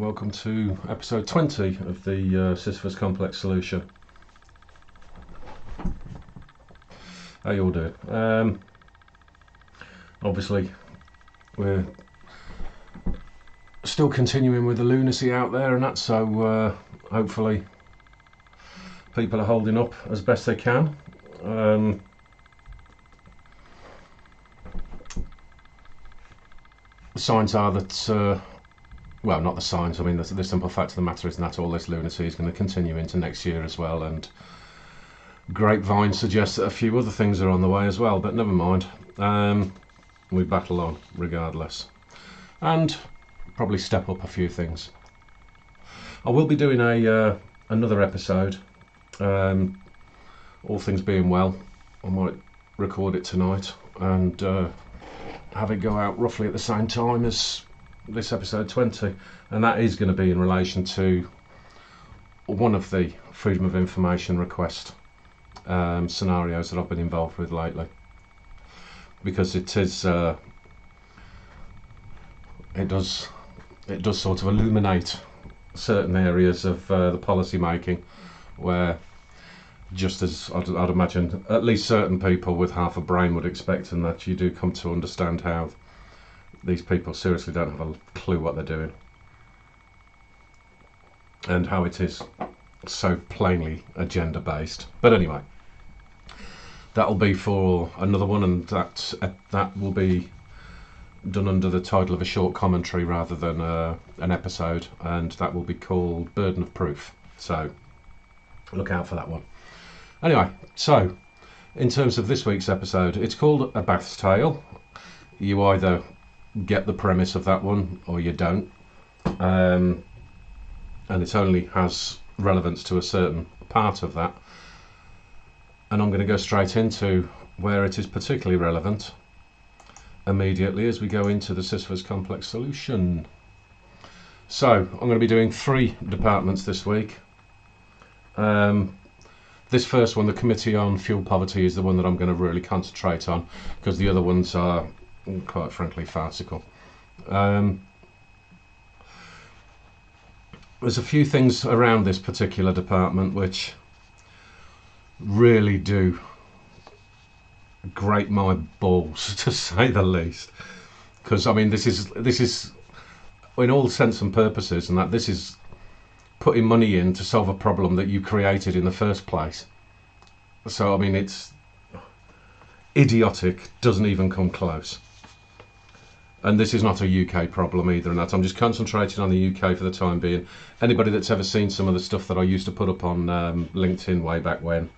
welcome to episode 20 of the Sisyphus complex solution. How you all doing? Obviously we're still continuing with the lunacy out there and that, so hopefully people are holding up as best they can. The signs are that, well, not the signs, I mean the simple fact of the matter is that all this lunacy is going to continue into next year as well, and grapevine suggests that a few other things are on the way as well, but never mind. We battle on regardless, and probably step up a few things. I will be doing another episode, all things being well. I might record it tonight and have it go out roughly at the same time as this episode 20, and that is going to be in relation to one of the freedom of information request scenarios that I've been involved with lately, because it is it does sort of illuminate certain areas of the policy making where, just as I'd imagine at least certain people with half a brain would expect, and that you do come to understand how these people seriously don't have a clue what they're doing, and how it is so plainly agenda based. But anyway, that'll be for another one, and that will be done under the title of a short commentary rather than an episode, and that will be called Burden of Proof, so look out for that one. Anyway, so in terms of this week's episode, it's called A Bath's Tale. You either get the premise of that one or you don't, and it only has relevance to a certain part of that, and I'm going to go straight into where it is particularly relevant immediately as we go into the Sisyphus complex solution. So I'm going to be doing 3 departments this week. This first one, the Committee on Fuel Poverty, is the one that I'm going to really concentrate on, because the other ones are quite frankly farcical. There's a few things around this particular department which really do grate my balls, to say the least, because I mean this is in all sense and purposes, and that this is putting money in to solve a problem that you created in the first place. So I mean, it's idiotic, doesn't even come close. And this is not a UK problem either, and that I'm just concentrating on the UK for the time being. Anybody that's ever seen some of the stuff that I used to put up on LinkedIn way back when,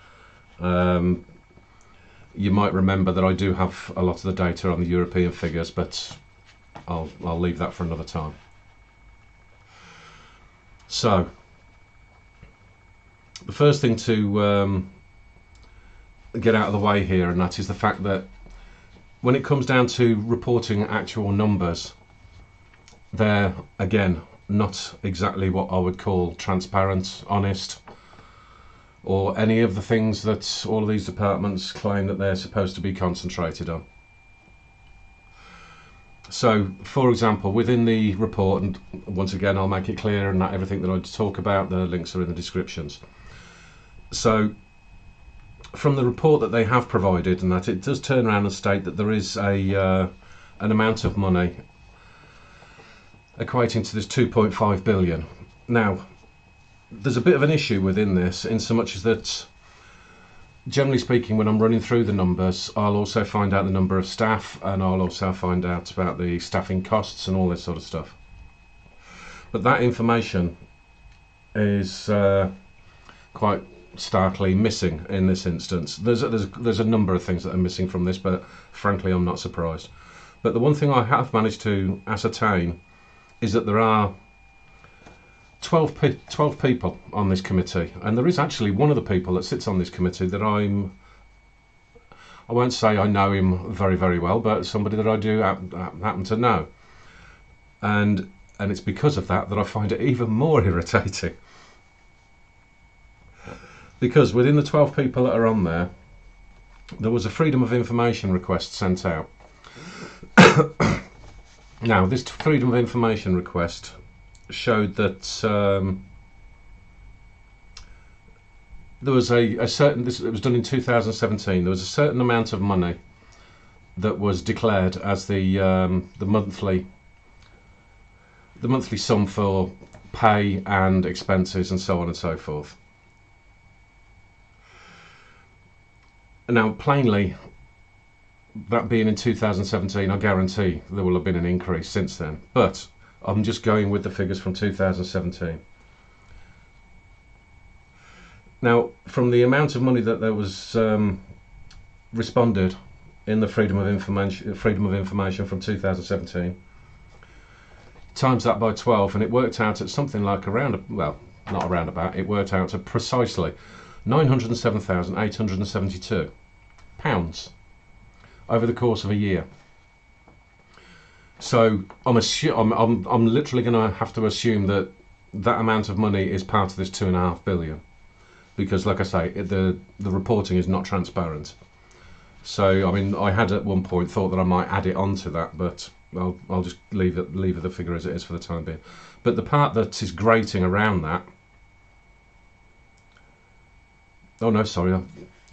you might remember that I do have a lot of the data on the European figures, but I'll leave that for another time. So the first thing to get out of the way here, and that is the fact that when it comes down to reporting actual numbers, they're again not exactly what I would call transparent, honest, or any of the things that all of these departments claim that they're supposed to be concentrated on. So, for example, within the report, and once again I'll make it clear, and that everything that I talk about, the links are in the descriptions. So, from the report that they have provided, and that it does turn around and state that there is an amount of money equating to this 2.5 billion. Now, there's a bit of an issue within this, in so much as that, generally speaking, when I'm running through the numbers, I'll also find out the number of staff, and I'll also find out about the staffing costs and all this sort of stuff. But that information is quite starkly missing in this instance. There's a number of things that are missing from this, but frankly I'm not surprised. But the one thing I have managed to ascertain is that there are 12 people on this committee, and there is actually one of the people that sits on this committee that I won't say I know him very, very well, but somebody that I do happen to know, and it's because of that I find it even more irritating, because within the 12 people that are on there, there was a freedom of information request sent out. Now, this freedom of information request showed that there was a certain, it was done in 2017, there was a certain amount of money that was declared as the monthly sum for pay and expenses and so on and so forth. Now, plainly, that being in 2017, I guarantee there will have been an increase since then. But I'm just going with the figures from 2017. Now, from the amount of money that there was responded in the Freedom of Information from 2017, times that by 12, and it worked out at something like around, well, not around about, it worked out at precisely £907,872 over the course of a year. So I'm literally going to have to assume that that amount of money is part of this 2.5 billion, because, like I say, the reporting is not transparent. So I mean, I had at one point thought that I might add it onto that, but I'll just leave the figure as it is for the time being. But the part that is grating around that, oh no, sorry,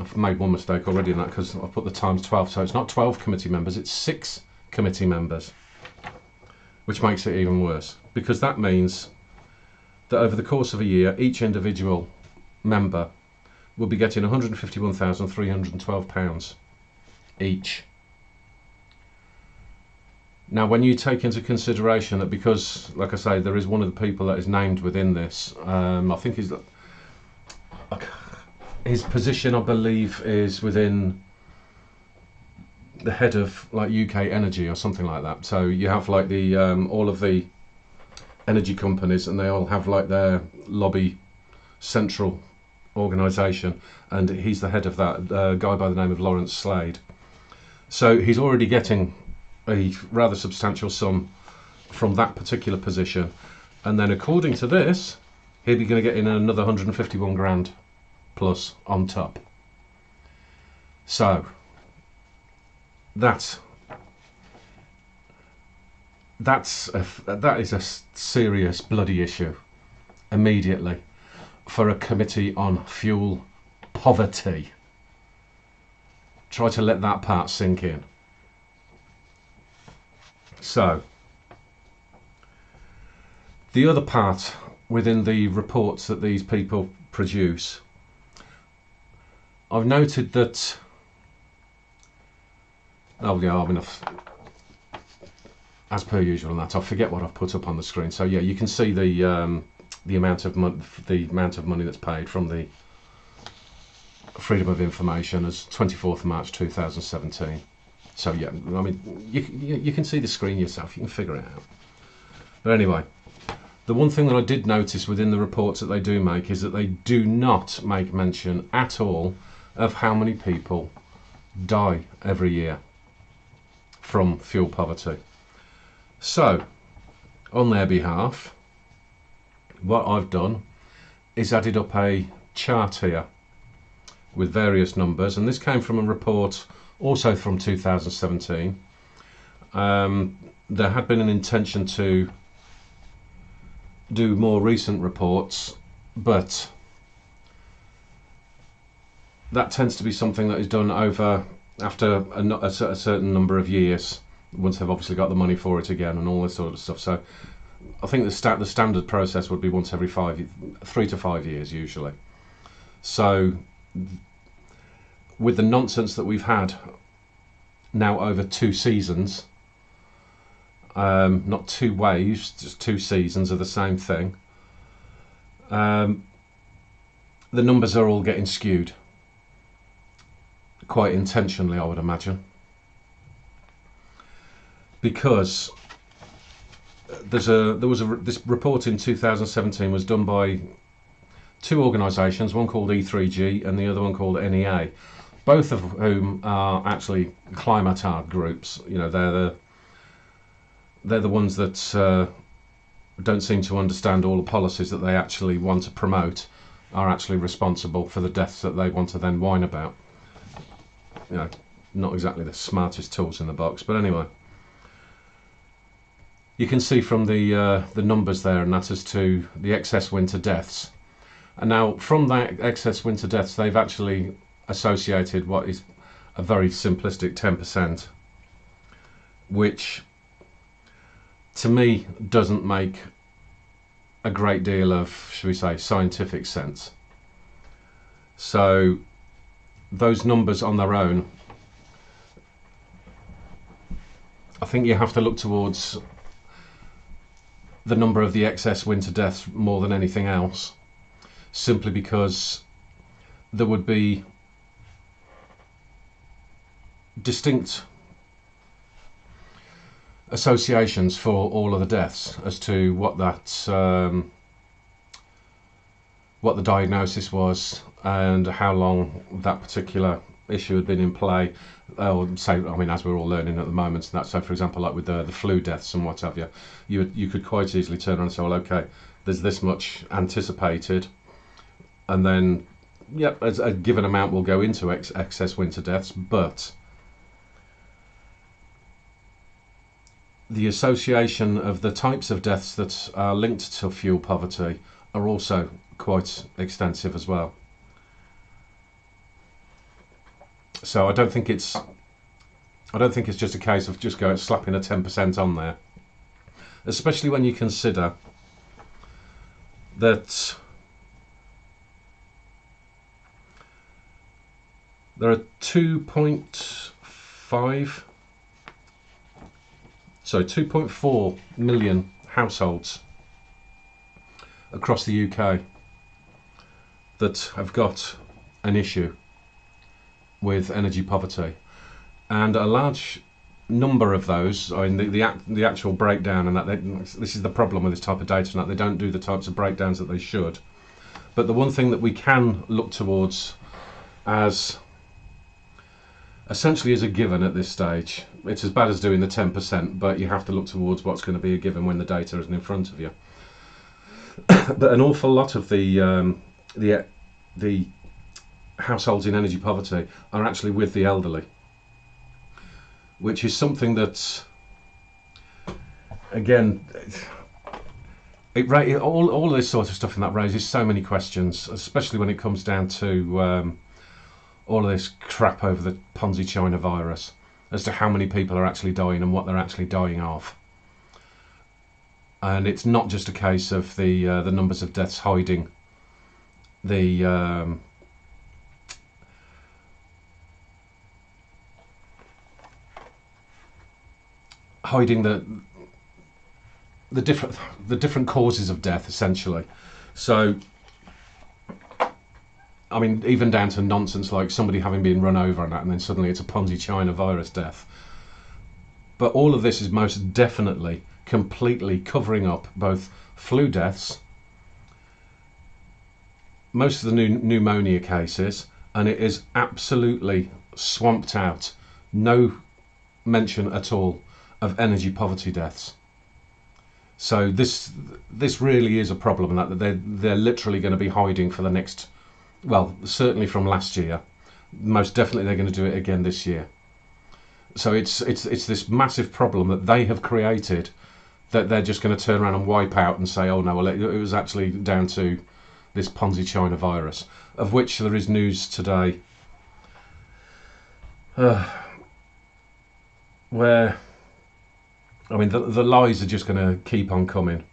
I've made one mistake already in that, because I put the times 12, so it's not 12 committee members, it's 6 committee members, which makes it even worse, because that means that over the course of a year, each individual member will be getting £151,312 each. Now, when you take into consideration that, because, like I say, there is one of the people that is named within this, I think his position, I believe, is within the head of like UK Energy or something like that. So you have like the all of the energy companies, and they all have like their lobby central organisation, and he's the head of that, guy by the name of Lawrence Slade. So he's already getting a rather substantial sum from that particular position, and then according to this, he'll be going to get in another 151 grand plus on top. So that is a serious bloody issue immediately for a committee on fuel poverty. Try to let that part sink in. So the other part within the reports that these people produce, I've noted that, oh yeah, I mean, as per usual on that, I forget what I've put up on the screen. So yeah, you can see the amount of money that's paid from the Freedom of Information as 24th March 2017. So yeah, I mean, you can see the screen yourself, you can figure it out. But anyway, the one thing that I did notice within the reports that they do make is that they do not make mention at all of how many people die every year from fuel poverty. So, on their behalf, what I've done is added up a chart here with various numbers, and this came from a report also from 2017. There had been an intention to do more recent reports, but that tends to be something that is done after a certain number of years, once they've obviously got the money for it again and all this sort of stuff. So I think the standard process would be once every 3 to 5 years usually. So with the nonsense that we've had now over 2 seasons, not 2 waves, just 2 seasons of the same thing, the numbers are all getting skewed, quite intentionally, I would imagine, because this report in 2017 was done by 2 organisations, one called E3G and the other one called NEA, both of whom are actually climate groups. You know, they're the ones that don't seem to understand all the policies that they actually want to promote are actually responsible for the deaths that they want to then whine about. You know, not exactly the smartest tools in the box, but anyway. you can see from the numbers there, and that's as to the excess winter deaths. And now from that excess winter deaths, they've actually associated what is a very simplistic 10%, which to me doesn't make a great deal of, should we say, scientific sense. So those numbers on their own, I think you have to look towards the number of the excess winter deaths more than anything else, simply because there would be distinct associations for all of the deaths as to what what the diagnosis was and how long that particular issue had been in play. Or say, I mean, as we're all learning at the moment, and that, so for example, like with the flu deaths and what have you, you could quite easily turn around and say, well, okay, there's this much anticipated, and then yep, a given amount will go into excess winter deaths, but the association of the types of deaths that are linked to fuel poverty are also quite extensive as well. So I don't think it's just a case of just slapping a 10% on there, especially when you consider that there are 2.4 million households across the UK that have got an issue with energy poverty, and a large number of those, I mean, the actual breakdown, and that this is the problem with this type of data, and that they don't do the types of breakdowns that they should. But the one thing that we can look towards as essentially as a given at this stage, it's as bad as doing the 10%, but you have to look towards what's going to be a given when the data isn't in front of you. But an awful lot of the households in energy poverty are actually with the elderly, which is something that, again, all of this sort of stuff, and that raises so many questions, especially when it comes down to all of this crap over the Ponzi China virus, as to how many people are actually dying and what they're actually dying of. And it's not just a case of the numbers of deaths hiding the different causes of death, essentially. So I mean, even down to nonsense like somebody having been run over and that, and then suddenly it's a Ponzi China virus death. But all of this is most definitely completely covering up both flu deaths, most of the pneumonia cases, and it is absolutely swamped out. No mention at all of energy poverty deaths. So this really is a problem, and that they're literally going to be hiding for the next, well, certainly from last year, most definitely they're going to do it again this year. So it's this massive problem that they have created, that they're just going to turn around and wipe out and say, oh no, well, it was actually down to this Ponzi China virus, of which there is news today where, I mean, the lies are just going to keep on coming,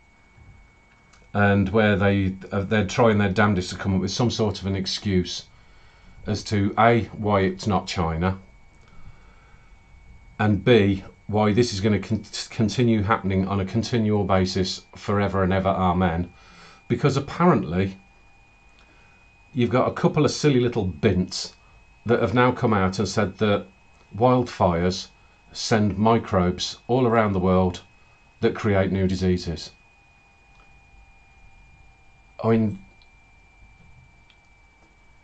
and where they're trying their damnedest to come up with some sort of an excuse as to A, why it's not China, and B, why this is going to continue happening on a continual basis forever and ever, amen. Because apparently you've got a couple of silly little bints that have now come out and said that wildfires send microbes all around the world that create new diseases. I mean,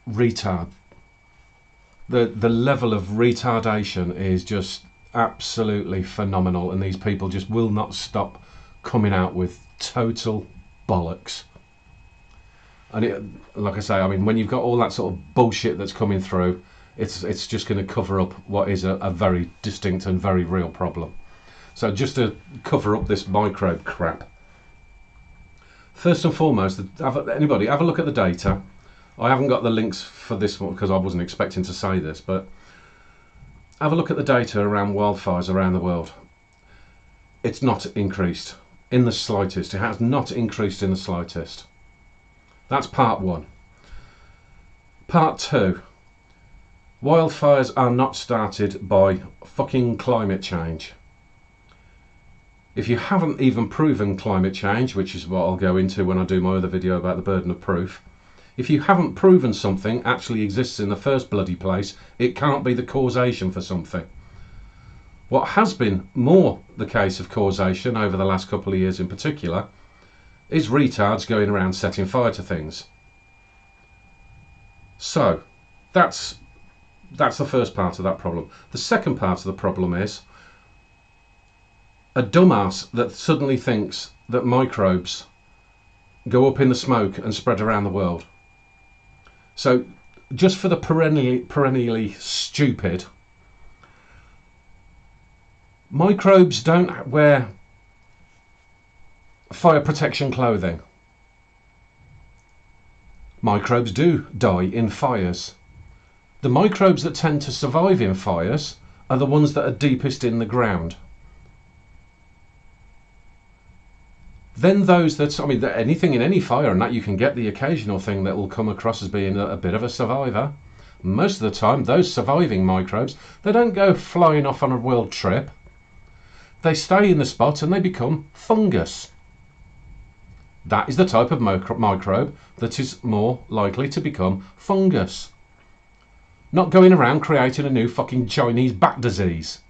retard. The level of retardation is just absolutely phenomenal, and these people just will not stop coming out with total bollocks. And it, like I say, I mean, when you've got all that sort of bullshit that's coming through, it's just going to cover up what is a very distinct and very real problem. So just to cover up this microbe crap. First and foremost, anybody have a look at the data. I haven't got the links for this one because I wasn't expecting to say this, but have a look at the data around wildfires around the world. It's not increased in the slightest. It has not increased in the slightest. That's part one. Part two. Wildfires are not started by fucking climate change. If you haven't even proven climate change, which is what I'll go into when I do my other video about the burden of proof, if you haven't proven something actually exists in the first bloody place, it can't be the causation for something. What has been more the case of causation over the last couple of years in particular is retards going around setting fire to things. So that's the first part of that problem. The second part of the problem is a dumbass that suddenly thinks that microbes go up in the smoke and spread around the world. So just for the perennially stupid, microbes don't wear fire protection clothing. Microbes do die in fires. The microbes that tend to survive in fires are the ones that are deepest in the ground. Then those that, I mean, anything in any fire, and that you can get the occasional thing that will come across as being a bit of a survivor. Most of the time, those surviving microbes, they don't go flying off on a world trip. They stay in the spot and they become fungus. That is the type of microbe that is more likely to become fungus. Not going around creating a new fucking Chinese bat disease.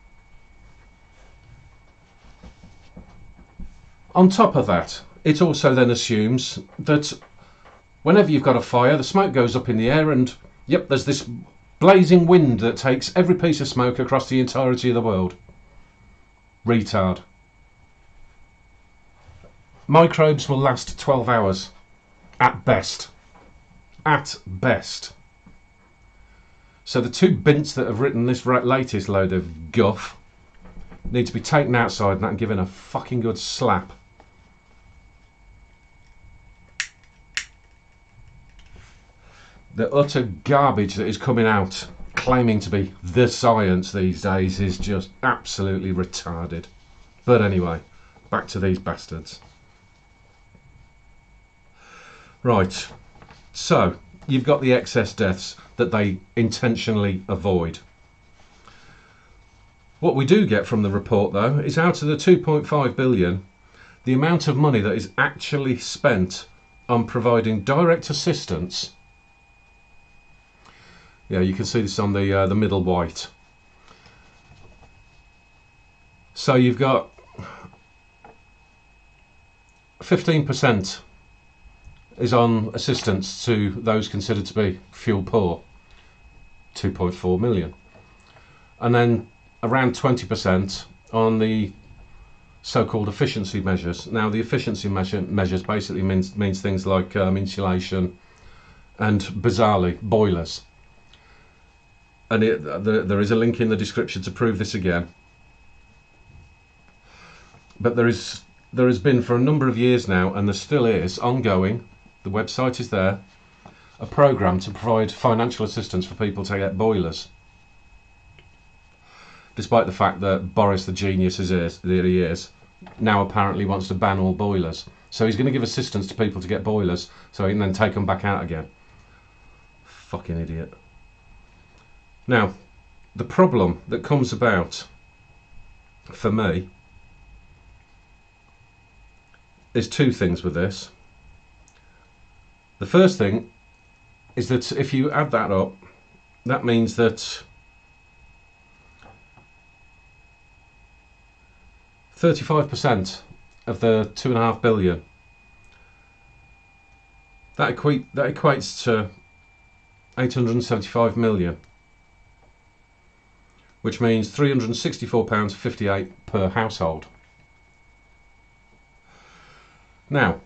On top of that, it also then assumes that whenever you've got a fire, the smoke goes up in the air and, yep, there's this blazing wind that takes every piece of smoke across the entirety of the world. Retard. Microbes will last 12 hours. At best. At best. So the two bints that have written this latest load of guff need to be taken outside and given a fucking good slap. The utter garbage that is coming out claiming to be the science these days is just absolutely retarded. But anyway, back to these bastards. Right, so you've got the excess deaths that they intentionally avoid. What we do get from the report though is out of the 2.5 billion, the amount of money that is actually spent on providing direct assistance. Yeah, you can see this on the middle white. So you've got 15% is on assistance to those considered to be fuel poor, 2.4 million. And then around 20% on the so-called efficiency measures. Now the efficiency measures basically means things like insulation and, bizarrely, boilers. And there is a link in the description to prove this again. But there has been for a number of years now, and there still is, ongoing, the website is there, a programme to provide financial assistance for people to get boilers. Despite the fact that Boris, the genius that he is, now apparently wants to ban all boilers. So he's going to give assistance to people to get boilers, so he can then take them back out again. Fucking idiot. Now, the problem that comes about for me is two things with this. The first thing is that if you add that up, that means that 35% of the 2.5 billion, that equates to 875 million. Which means £364.58 per household. Now,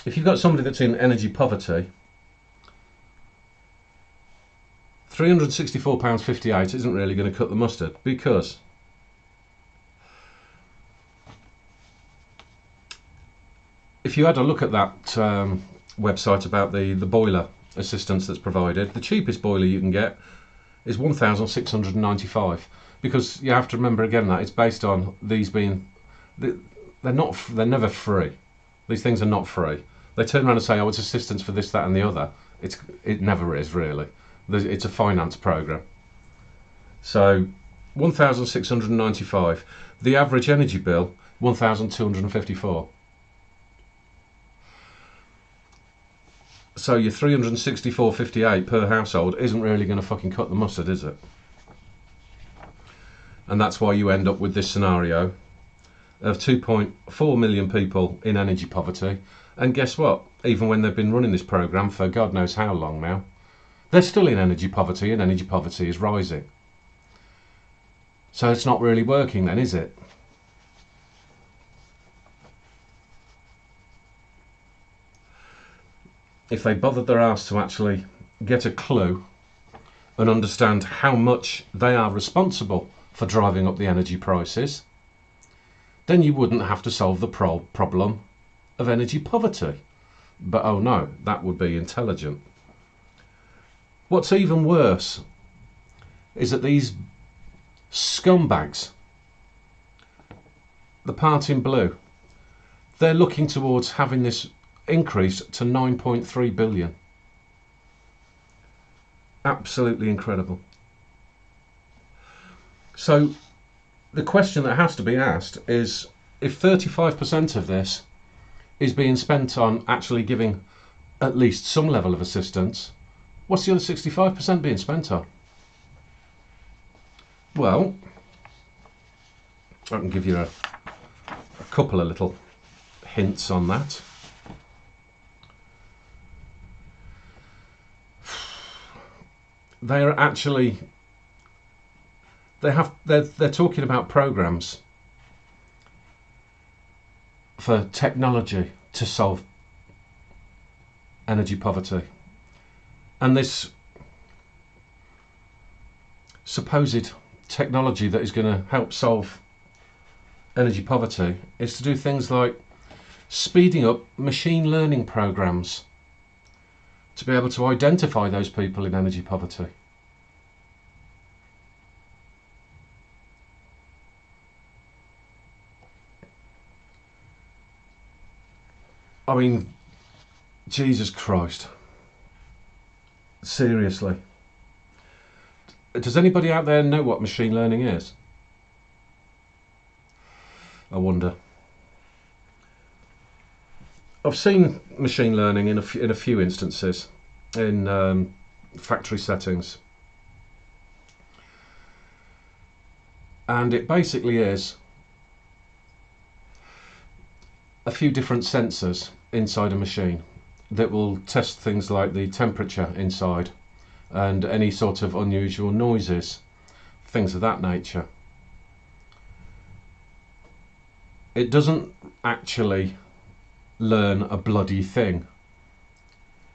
if you've got somebody that's in energy poverty, £364.58 isn't really going to cut the mustard, because if you had a look at that website about the boiler assistance that's provided, the cheapest boiler you can get is 1,695, because you have to remember again that it's based on these being, they're never free. These things are not free. They turn around and say, oh, it's assistance for this, that and the other. It never is, really. It's a finance program. So 1,695. The average energy bill, 1,254. So your 364.58 per household isn't really going to fucking cut the mustard, is it? And that's why you end up with this scenario of 2.4 million people in energy poverty. And guess what? Even when they've been running this program for God knows how long now, they're still in energy poverty, and energy poverty is rising. So it's not really working then, is it? If they bothered their arse to actually get a clue and understand how much they are responsible for driving up the energy prices, then you wouldn't have to solve the problem of energy poverty. But oh no, that would be intelligent. What's even worse is that these scumbags, the party in blue, they're looking towards having this increase to 9.3 billion. Absolutely incredible. So the question that has to be asked is, if 35% of this is being spent on actually giving at least some level of assistance, what's the other 65% being spent on? Well, I can give you a couple of little hints on that. They are actually, they're talking about programs for technology to solve energy poverty, and this supposed technology that is going to help solve energy poverty is to do things like speeding up machine learning programs to be able to identify those people in energy poverty. I mean, Jesus Christ. Seriously. Does anybody out there know what machine learning is? I wonder. I've seen machine learning in a few instances in factory settings, and it basically is a few different sensors inside a machine that will test things like the temperature inside and any sort of unusual noises, things of that nature. It doesn't actually learn a bloody thing.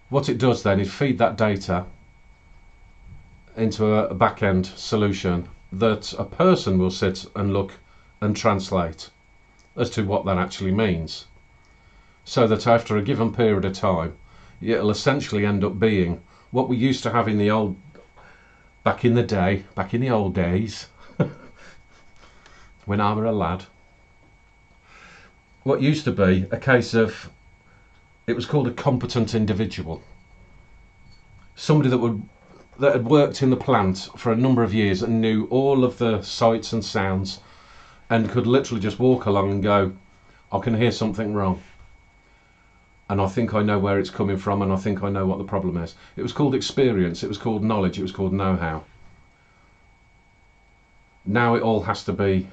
What it does then is feed that data into a back-end solution that a person will sit and look and translate as to what that actually means, so that after a given period of time it'll essentially end up being what we used to have in the old, back in the old days when I were a lad. What used to be a case of, it was called a competent individual. Somebody that had worked in the plant for a number of years and knew all of the sights and sounds and could literally just walk along and go, I can hear something wrong, and I think I know where it's coming from, and I think I know what the problem is. It was called experience, it was called knowledge, it was called know-how. Now it all has to be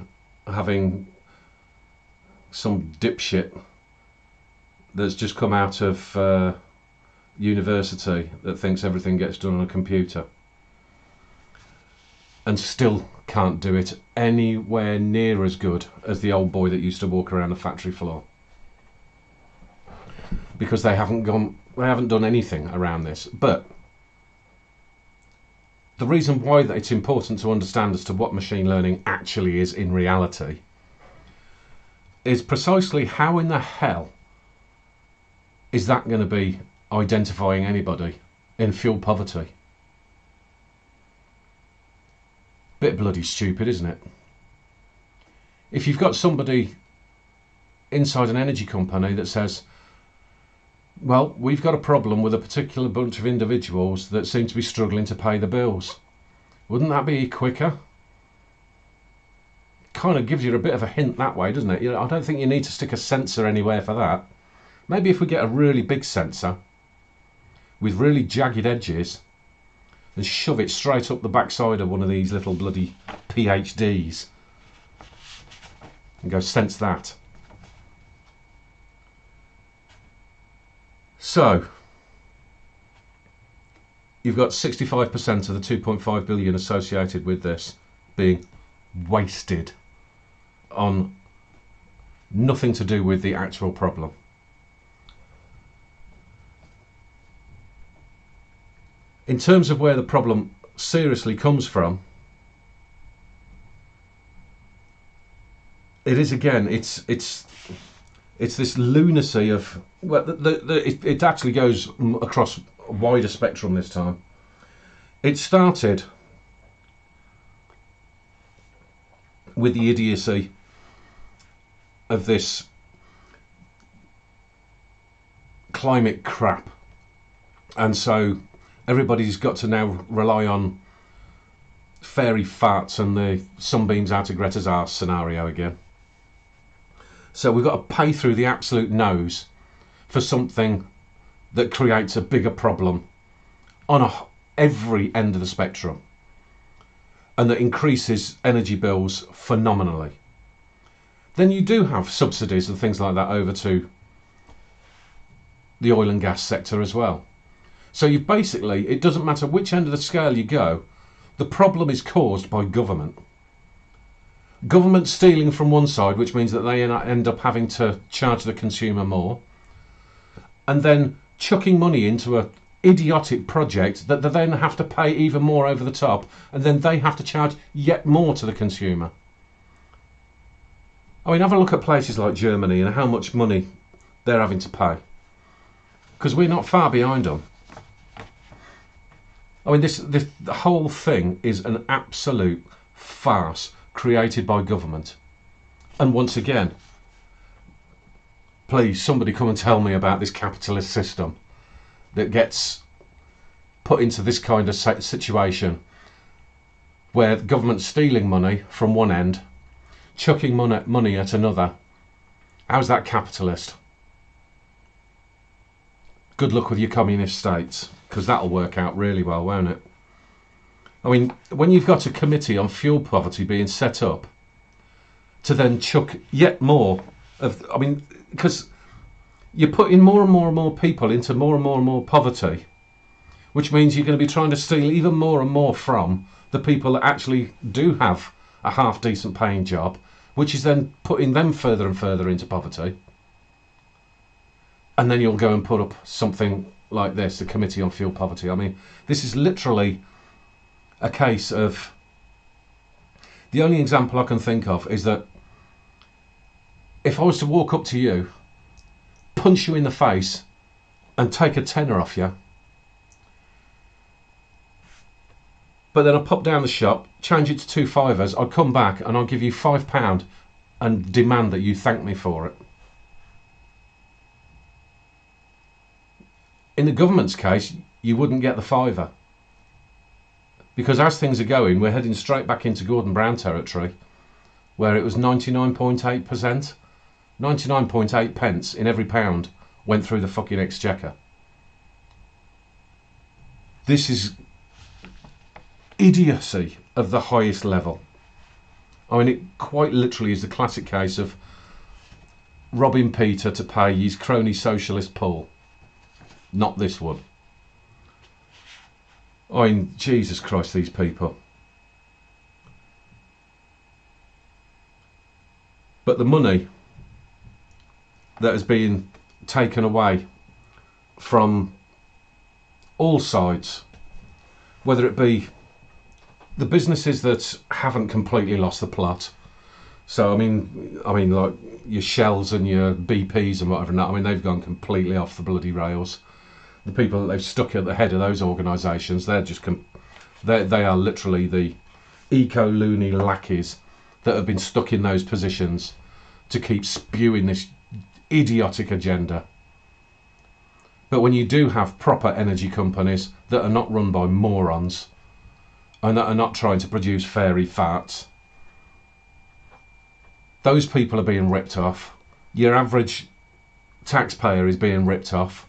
having some dipshit that's just come out of university that thinks everything gets done on a computer and still can't do it anywhere near as good as the old boy that used to walk around the factory floor, because they haven't done anything around this. But the reason why that it's important to understand as to what machine learning actually is in reality is precisely how in the hell is that going to be identifying anybody in fuel poverty? Bit bloody stupid, isn't it? If you've got somebody inside an energy company that says, well, we've got a problem with a particular bunch of individuals that seem to be struggling to pay the bills, wouldn't that be quicker? Kind of gives you a bit of a hint that way, doesn't it? I don't think you need to stick a sensor anywhere for that. Maybe if we get a really big sensor with really jagged edges and shove it straight up the backside of one of these little bloody PhDs and go sense that. So you've got 65% of the 2.5 billion associated with this being wasted on nothing to do with the actual problem. In terms of where the problem seriously comes from, it is again, it's this lunacy of, well, it actually goes across a wider spectrum this time. It started with the idiocy of this climate crap, and so everybody's got to now rely on fairy farts and the sunbeams out of Greta's arse scenario again. So we've got to pay through the absolute nose for something that creates a bigger problem on every end of the spectrum, and that increases energy bills phenomenally. Then you do have subsidies and things like that over to the oil and gas sector as well. So you basically, it doesn't matter which end of the scale you go, the problem is caused by government. Government stealing from one side, which means that they end up having to charge the consumer more, and then chucking money into an idiotic project that they then have to pay even more over the top, and then they have to charge yet more to the consumer. I mean, have a look at places like Germany and how much money they're having to pay, because we're not far behind them. I mean, the whole thing is an absolute farce created by government. And once again, please, somebody come and tell me about this capitalist system that gets put into this kind of situation where the government's stealing money from one end, chucking money at another. How's that capitalist? Good luck with your communist states, because that'll work out really well, won't it? I mean, when you've got a committee on fuel poverty being set up to then chuck yet more of, I mean, because you're putting more and more and more people into more and more and more poverty, which means you're going to be trying to steal even more and more from the people that actually do have a half decent paying job, which is then putting them further and further into poverty. And then you'll go and put up something like this, the Committee on Fuel Poverty. I mean, this is literally a case of, the only example I can think of is that if I was to walk up to you, punch you in the face and take a tenner off you, but then I pop down the shop, change it to 2 fivers, I'd come back and I'll give you £5 and demand that you thank me for it. In the government's case, you wouldn't get the fiver, because as things are going, we're heading straight back into Gordon Brown territory, where it was 99.8%, 99.8 pence in every pound went through the fucking exchequer. This is idiocy of the highest level. I mean, it quite literally is the classic case of robbing Peter to pay his crony-socialist Paul. Not this one. I mean, Jesus Christ, these people. But the money that has been taken away from all sides, whether it be the businesses that haven't completely lost the plot, So I mean, like your Shells and your BPs and whatever. I mean, they've gone completely off the bloody rails. The people that they've stuck at the head of those organisations, they're just they are literally the eco-loony lackeys that have been stuck in those positions to keep spewing this idiotic agenda. But when you do have proper energy companies that are not run by morons and that are not trying to produce fairy farts, those people are being ripped off. Your average taxpayer is being ripped off.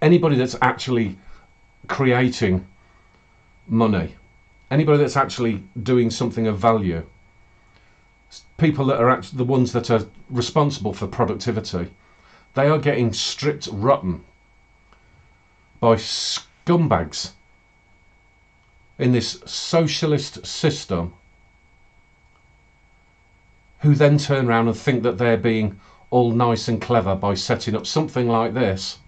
Anybody that's actually creating money, anybody that's actually doing something of value, people that are actually the ones that are responsible for productivity, they are getting stripped rotten by scumbags in this socialist system, who then turn around and think that they're being all nice and clever by setting up something like this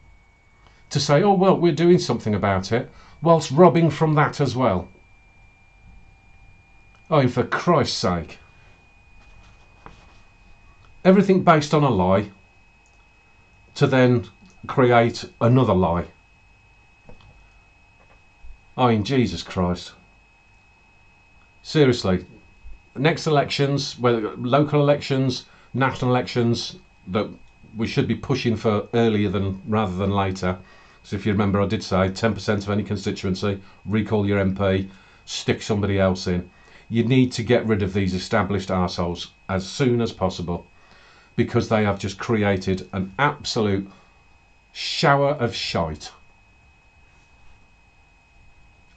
to say, oh well, we're doing something about it, whilst robbing from that as well. Oh, for Christ's sake. Everything based on a lie to then create another lie. I mean, Jesus Christ. Seriously, next elections, whether local elections, national elections, that we should be pushing for earlier rather than later. So if you remember, I did say 10% of any constituency, recall your MP, stick somebody else in. You need to get rid of these established arseholes as soon as possible, because they have just created an absolute shower of shite.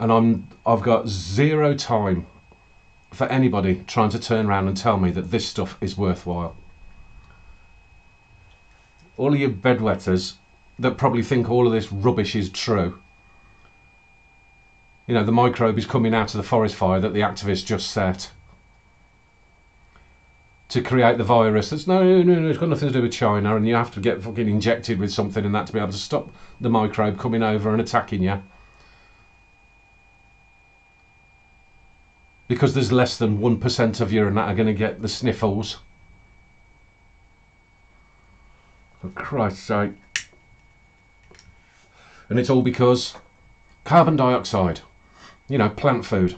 And I've got zero time for anybody trying to turn around and tell me that this stuff is worthwhile. All of you bedwetters that probably think all of this rubbish is true. You know, the microbe is coming out of the forest fire that the activists just set to create the virus. That's no, it's got nothing to do with China, and you have to get fucking injected with something and that to be able to stop the microbe coming over and attacking you. Because there's less than 1% of you and that are going to get the sniffles. For Christ's sake. And it's all because carbon dioxide, you know, plant food.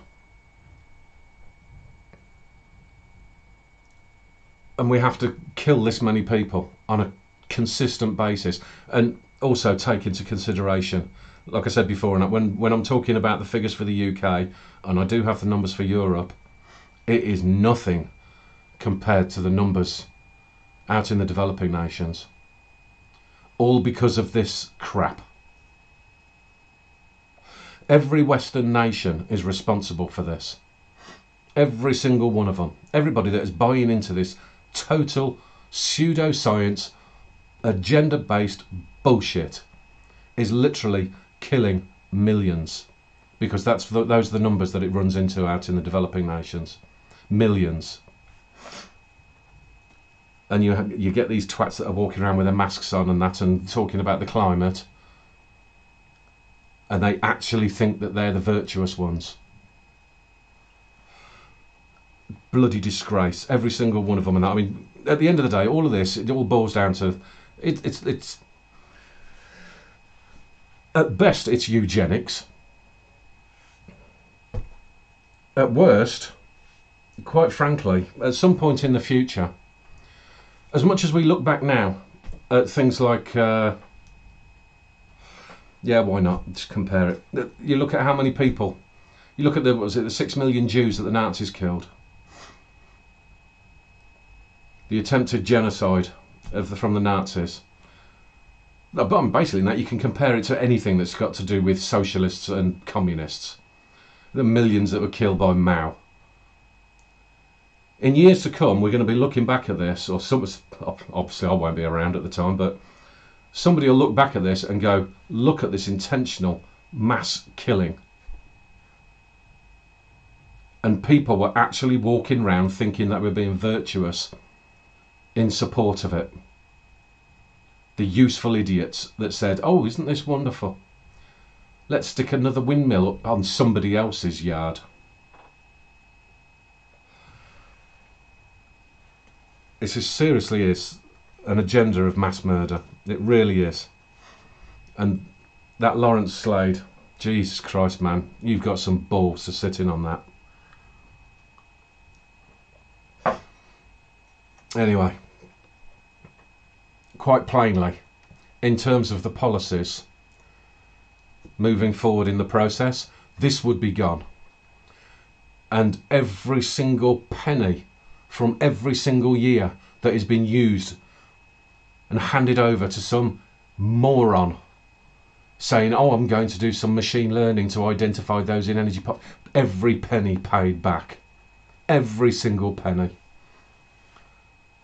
And we have to kill this many people on a consistent basis. And also take into consideration, like I said before, and when I'm talking about the figures for the UK, and I do have the numbers for Europe, it is nothing compared to the numbers out in the developing nations. All because of this crap. Every Western nation is responsible for this. Every single one of them. Everybody that is buying into this total pseudoscience, agenda-based bullshit is literally killing millions, because those are the numbers that it runs into out in the developing nations. Millions. And you get these twats that are walking around with their masks on and that and talking about the climate, and they actually think that they're the virtuous ones. Bloody disgrace, every single one of them. And I mean, at the end of the day, all of this, it all boils down to it's at best it's eugenics. At worst, quite frankly, at some point in the future, as much as we look back now at things like yeah, why not just compare it. You look at how many people, you look at the 6 million Jews that the Nazis killed, the attempted genocide from the Nazis. But basically, that you can compare it to anything that's got to do with socialists and communists. The millions that were killed by Mao. In years to come, we're going to be looking back at this, or obviously I won't be around at the time, but somebody will look back at this and go, look at this intentional mass killing. And people were actually walking around thinking that we're being virtuous in support of it. The useful idiots that said, oh, isn't this wonderful? Let's stick another windmill on somebody else's yard. seriously is an agenda of mass murder. It really is. And that Lawrence Slade, Jesus Christ, man, you've got some balls to sit in on that. Anyway, quite plainly, in terms of the policies moving forward in the process, this would be gone. And every single penny from every single year that has been used and handed over to some moron saying, oh, I'm going to do some machine learning to identify those in energy, every penny paid back. Every single penny.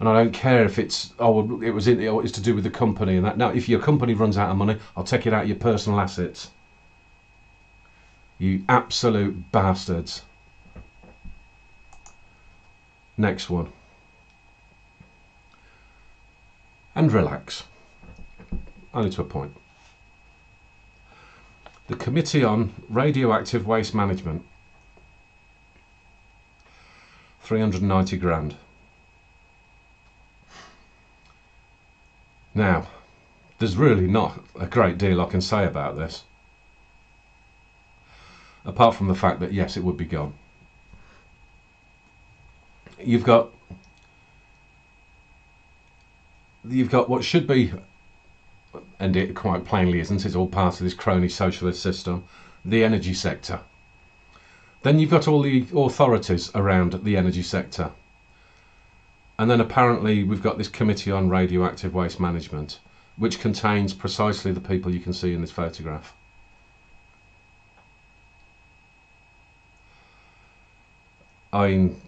And I don't care if it's, oh, it's to do with the company and that. Now, if your company runs out of money, I'll take it out of your personal assets. You absolute bastards. Next one. And relax. Only to a point. The Committee on Radioactive Waste Management. 390 grand. Now, there's really not a great deal I can say about this. Apart from the fact that, yes, it would be gone. You've got what should be, and it quite plainly isn't, it's all part of this crony-socialist system, the energy sector. Then you've got all the authorities around the energy sector. And then apparently we've got this Committee on Radioactive Waste Management, which contains precisely the people you can see in this photograph. I mean,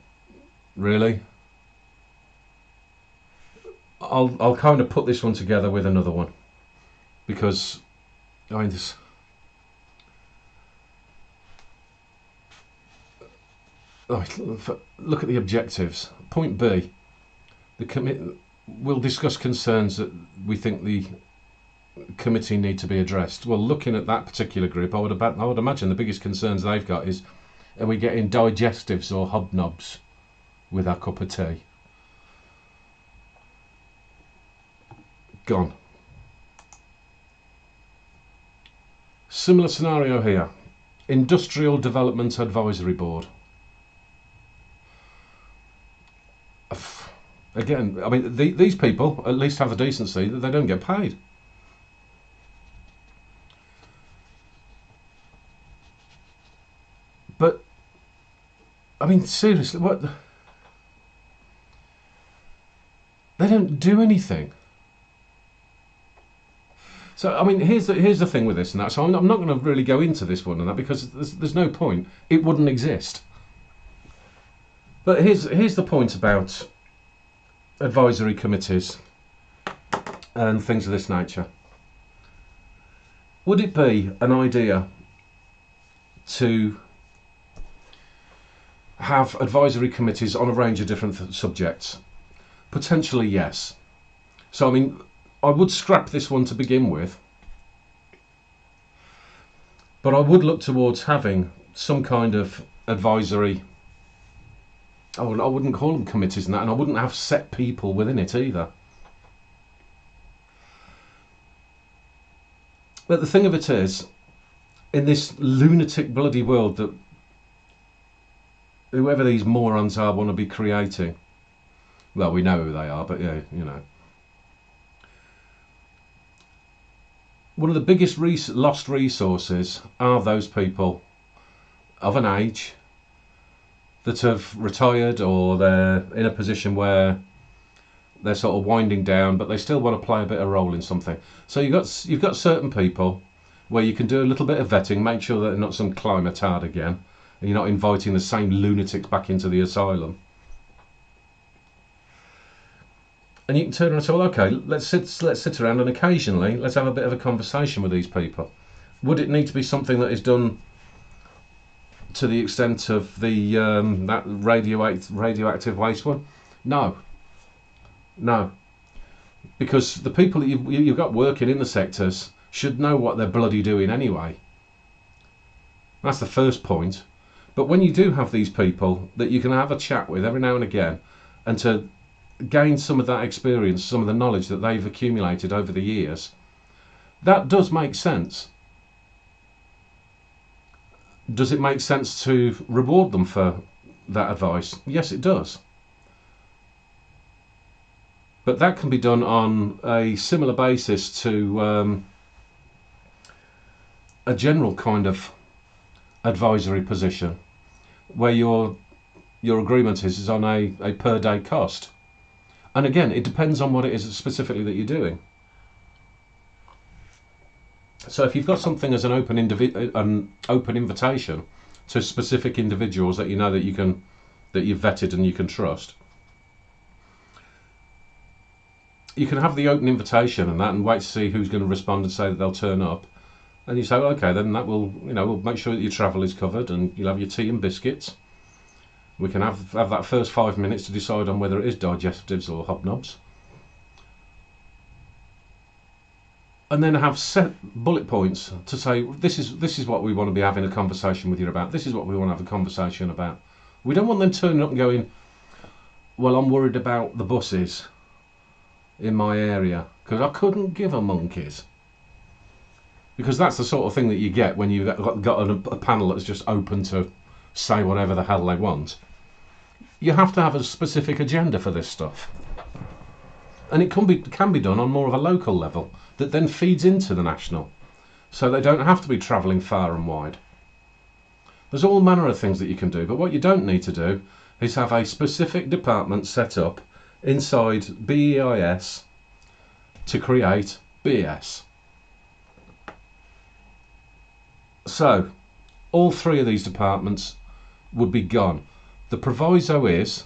really? I'll kind of put this one together with another one, because I mean this. Look at the objectives. Point B. We'll discuss concerns that we think the committee need to be addressed. Well, looking at that particular group, I would imagine the biggest concerns they've got is, are we getting digestives or hobnobs with our cup of tea? Gone. Similar scenario here. Industrial Development Advisory Board. Again, I mean, these people at least have the decency that they don't get paid. But, I mean, seriously, what? They don't do anything. So, I mean, here's the thing with this and that. So I'm not going to really go into this one and that, because there's no point. It wouldn't exist. But here's the point about advisory committees and things of this nature. Would it be an idea to have advisory committees on a range of different subjects? Potentially, yes. So, I mean, I would scrap this one to begin with, but I would look towards having some kind of advisory. I wouldn't call them committees and that, and I wouldn't have set people within it either. But the thing of it is, in this lunatic bloody world that whoever these morons are want to be creating, well, we know who they are, but yeah, you know. One of the biggest lost resources are those people of an age that have retired, or they're in a position where they're sort of winding down, but they still want to play a bit of role in something. So you've got certain people where you can do a little bit of vetting, make sure that they're not some climatard again, and you're not inviting the same lunatics back into the asylum. And you can turn around and say, well, okay, let's sit around and occasionally let's have a bit of a conversation with these people. Would it need to be something that is done to the extent of the that radioactive waste one? No, because the people that you've got working in the sectors should know what they're bloody doing anyway. That's the first point. But when you do have these people that you can have a chat with every now and again, and to gain some of that experience, some of the knowledge that they've accumulated over the years, that does make sense. Does it make sense to reward them for that advice? Yes, it does. But that can be done on a similar basis to a general kind of advisory position, where your agreement is on a per day cost. And again, it depends on what it is specifically that you're doing. So if you've got something as an open invitation to specific individuals that you know that you've vetted and you can trust, you can have the open invitation and that, and wait to see who's going to respond and say that they'll turn up. And you say, well, okay, then that will, we'll make sure that your travel is covered and you'll have your tea and biscuits. We can have that first 5 minutes to decide on whether it is digestives or hobnobs. And then have set bullet points to say, this is what we want to be having a conversation with you about. This is what we want to have a conversation about. We don't want them turning up and going, well, I'm worried about the buses in my area because I couldn't give a monkeys. Because that's the sort of thing that you get when you've got a panel that's just open to say whatever the hell they want. You have to have a specific agenda for this stuff. And it can be done on more of a local level that then feeds into the national. So they don't have to be travelling far and wide. There's all manner of things that you can do, but what you don't need to do is have a specific department set up inside BEIS to create BS. So all three of these departments would be gone. The proviso is,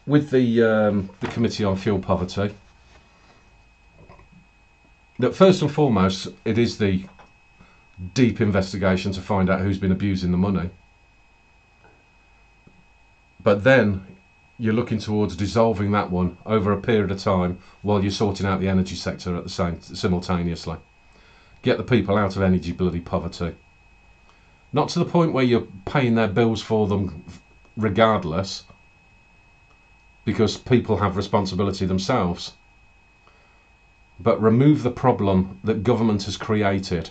with the Committee on Fuel Poverty, that first and foremost it is the deep investigation to find out who's been abusing the money. But then you're looking towards dissolving that one over a period of time while you're sorting out the energy sector at the same simultaneously. Get the people out of energy bloody poverty. Not to the point where you're paying their bills for them regardless, because people have responsibility themselves. But remove the problem that government has created.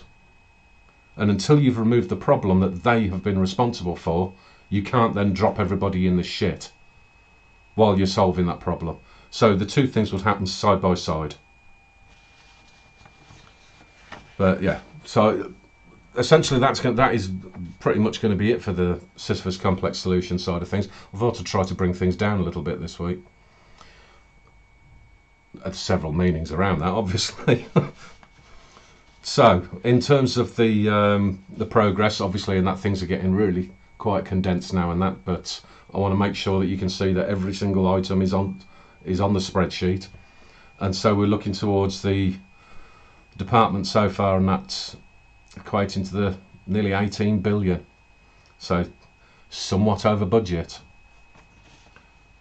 And until you've removed the problem that they have been responsible for, you can't then drop everybody in the shit while you're solving that problem. So the two things would happen side by side. But yeah, so essentially that is pretty much going to be it for the Sisyphus complex solution side of things. I've also tried to bring things down a little bit this week. There's several meanings around that, obviously. So in terms of the progress, obviously, and that things are getting really quite condensed now and that, but I want to make sure that you can see that every single item is on the spreadsheet. And so we're looking towards the department so far, and that's equating to the nearly 18 billion. So somewhat over budget.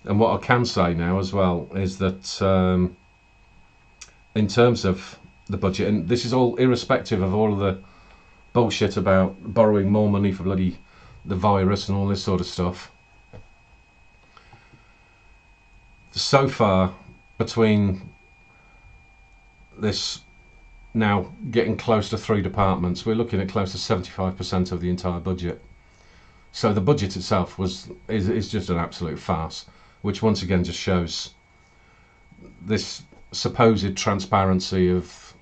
And what I can say now as well is that in terms of the budget, and this is all irrespective of all of the bullshit about borrowing more money for bloody the virus and all this sort of stuff. So far, between this now getting close to 3 departments, we're looking at close to 75% of the entire budget. So the budget itself is just an absolute farce, which once again just shows this supposed transparency of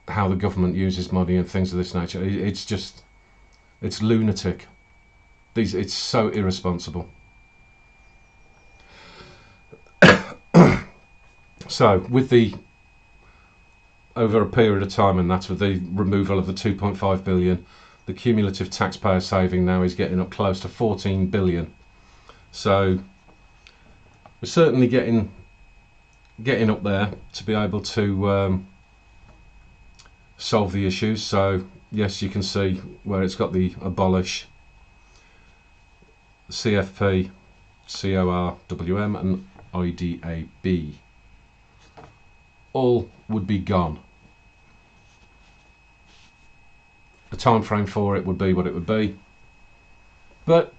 how the government uses money and things of this nature. It's lunatic. It's so irresponsible. So with the over a period of time, and that's with the removal of the 2.5 billion, the cumulative taxpayer saving now is getting up close to 14 billion. So we're certainly getting up there to be able to solve the issues. So yes, you can see where it's got the abolish, CFP, CORWM and IDAB. All would be gone. The time frame for it would be what it would be, but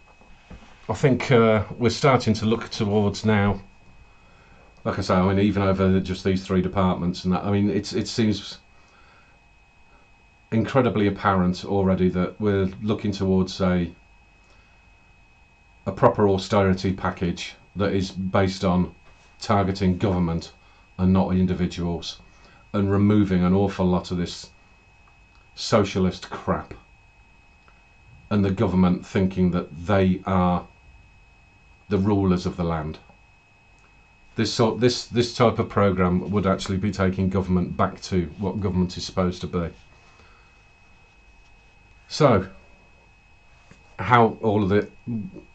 I think we're starting to look towards now, like I say, I mean, even over just these three departments and that, I mean, it seems incredibly apparent already that we're looking towards a proper austerity package that is based on targeting government and not individuals, and removing an awful lot of this socialist crap and the government thinking that they are the rulers of the land. This type of program would actually be taking government back to what government is supposed to be. So how all of it,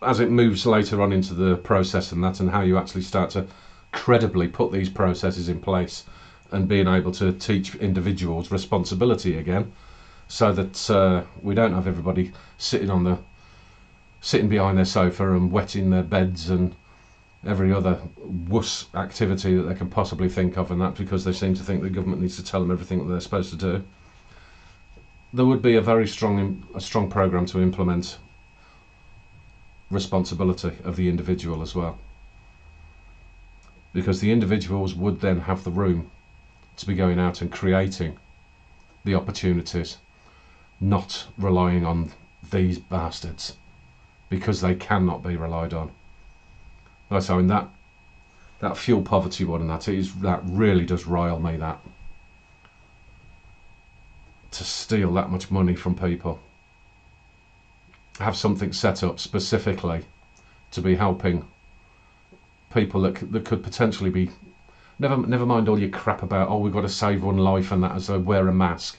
as it moves later on into the process and that, and how you actually start to credibly put these processes in place and being able to teach individuals responsibility again, so that we don't have everybody sitting behind their sofa and wetting their beds and every other wuss activity that they can possibly think of, and that because they seem to think the government needs to tell them everything that they're supposed to do. There would be a very strong program to implement responsibility of the individual as well, because the individuals would then have the room to be going out and creating the opportunities, not relying on these bastards, because they cannot be relied on. So in that fuel poverty one, and that really does rile me, that to steal that much money from people, have something set up specifically to be helping people that could potentially be, never mind all your crap about, oh, we've got to save one life and that as they wear a mask,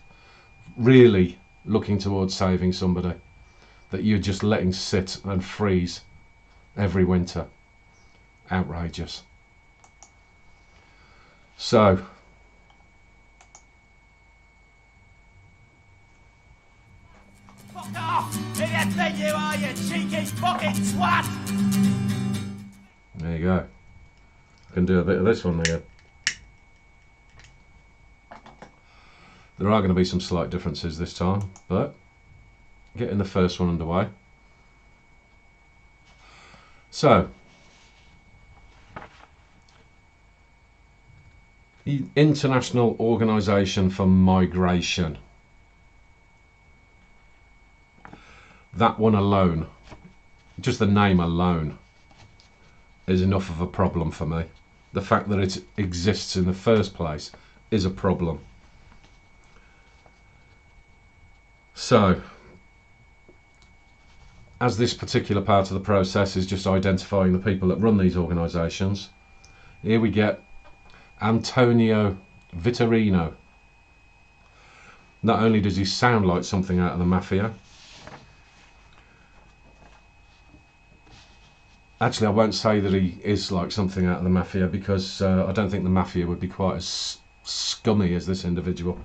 really looking towards saving somebody that you're just letting sit and freeze every winter. Outrageous. So fuck off! Who you think you are, you cheeky fucking twat! There you go. I can do a bit of this one here. There are going to be some slight differences this time, but getting the first one underway. So, the International Organization for Migration. That one alone, just the name alone, is enough of a problem for me. The fact that it exists in the first place is a problem. So, as this particular part of the process is just identifying the people that run these organisations, here we get António Vitorino. Not only does he sound like something out of the mafia, actually I won't say that he is like something out of the mafia, because I don't think the mafia would be quite as scummy as this individual.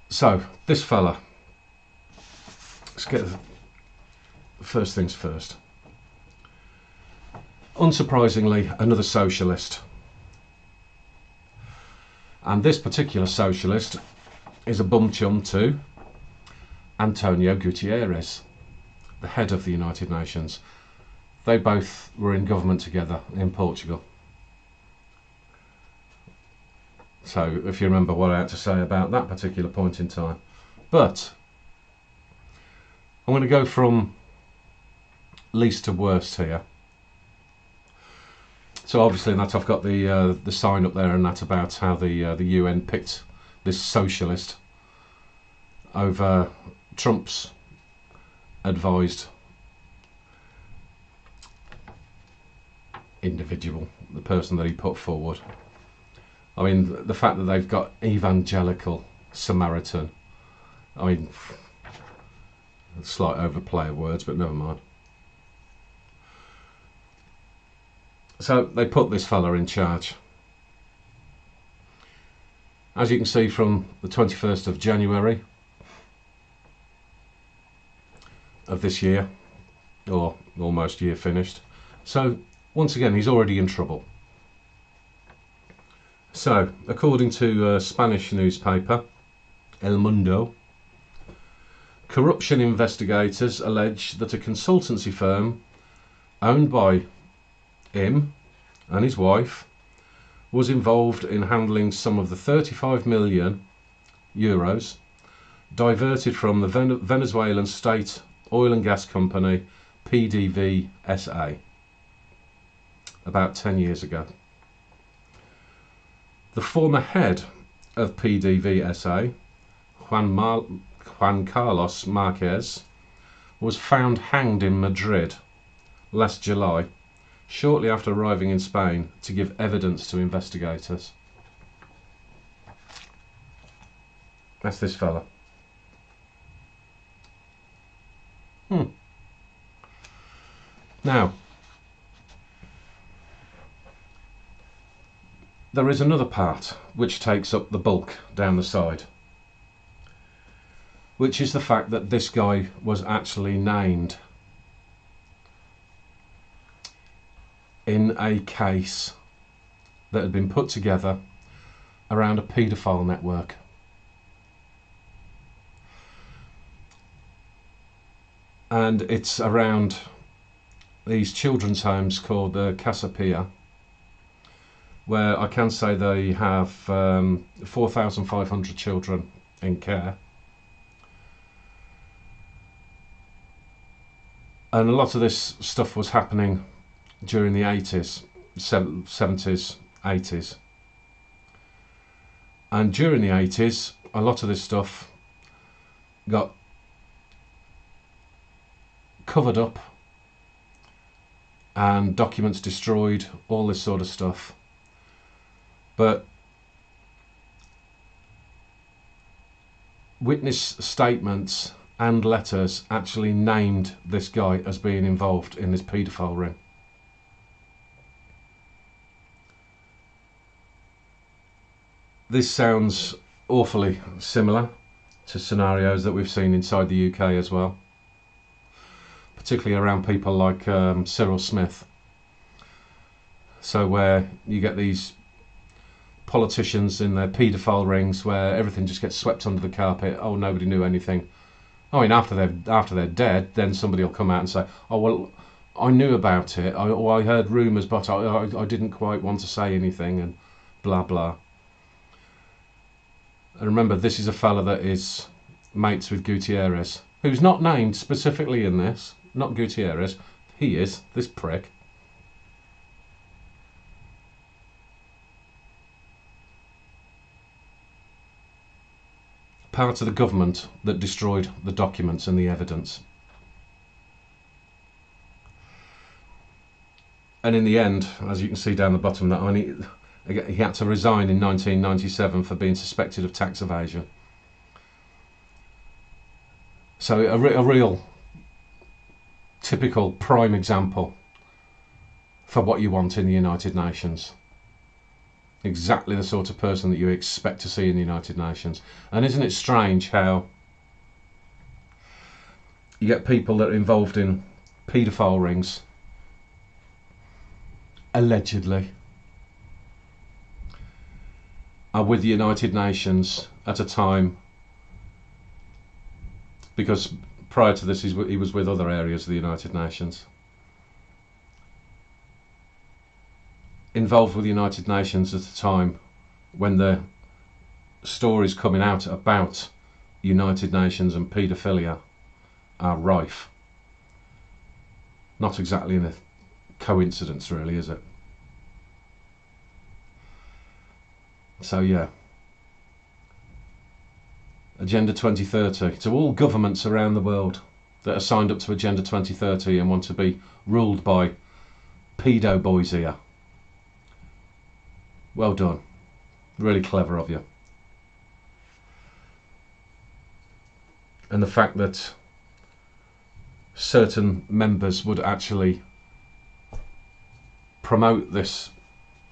So, this fella, let's get first things first. Unsurprisingly, another socialist. And this particular socialist is a bum chum to António Guterres, the head of the United Nations. They both were in government together in Portugal. So if you remember what I had to say about that particular point in time. But I'm going to go from least to worst here. So obviously in that I've got the sign up there, and that's about how the UN picked this socialist over Trump's advised individual, the person that he put forward. I mean, the fact that they've got evangelical Samaritan, I mean, a slight overplay of words, but never mind. So they put this fella in charge. As you can see from the 21st of January of this year, or almost year finished. So once again, he's already in trouble. So, according to a Spanish newspaper, El Mundo, Corruption investigators allege that a consultancy firm owned by him and his wife was involved in handling some of the 35 million euros diverted from the Venezuelan state oil and gas company PDVSA about 10 years ago. The former head of PDVSA, Juan Carlos Marquez, was found hanged in Madrid last July, shortly after arriving in Spain to give evidence to investigators. That's this fella. Now, there is another part which takes up the bulk down the side, which is the fact that this guy was actually named in a case that had been put together around a paedophile network. And it's around these children's homes called the Casa Pia, where I can say they have 4,500 children in care. And a lot of this stuff was happening during the 80s, 70s, 80s. And during the 80s, a lot of this stuff got covered up and documents destroyed, all this sort of stuff. But witness statements and letters actually named this guy as being involved in this paedophile ring. This sounds awfully similar to scenarios that we've seen inside the UK as well, particularly around people like Cyril Smith. So where you get these politicians in their paedophile rings where everything just gets swept under the carpet. Oh, nobody knew anything. I mean, after they're dead, then somebody will come out and say, oh, well, I knew about it, I heard rumours, but I didn't quite want to say anything, and blah, blah. And remember, this is a fella that is mates with Gutierrez, who's not named specifically in this, not Gutierrez, he is, this prick. Part of the government that destroyed the documents and the evidence. And in the end, as you can see down the bottom, that he had to resign in 1997 for being suspected of tax evasion. So a real typical prime example for what you want in the United Nations. Exactly the sort of person that you expect to see in the United Nations. And isn't it strange how you get people that are involved in paedophile rings, allegedly, are with the United Nations at a time, because prior to this he was with other areas of the United Nations, involved with the United Nations at a time when the stories coming out about United Nations and paedophilia are rife. Not exactly a coincidence, really, is it? So yeah, Agenda 2030, to all governments around the world that are signed up to Agenda 2030 and want to be ruled by pedo boys here. Well done. Really clever of you. And the fact that certain members would actually promote this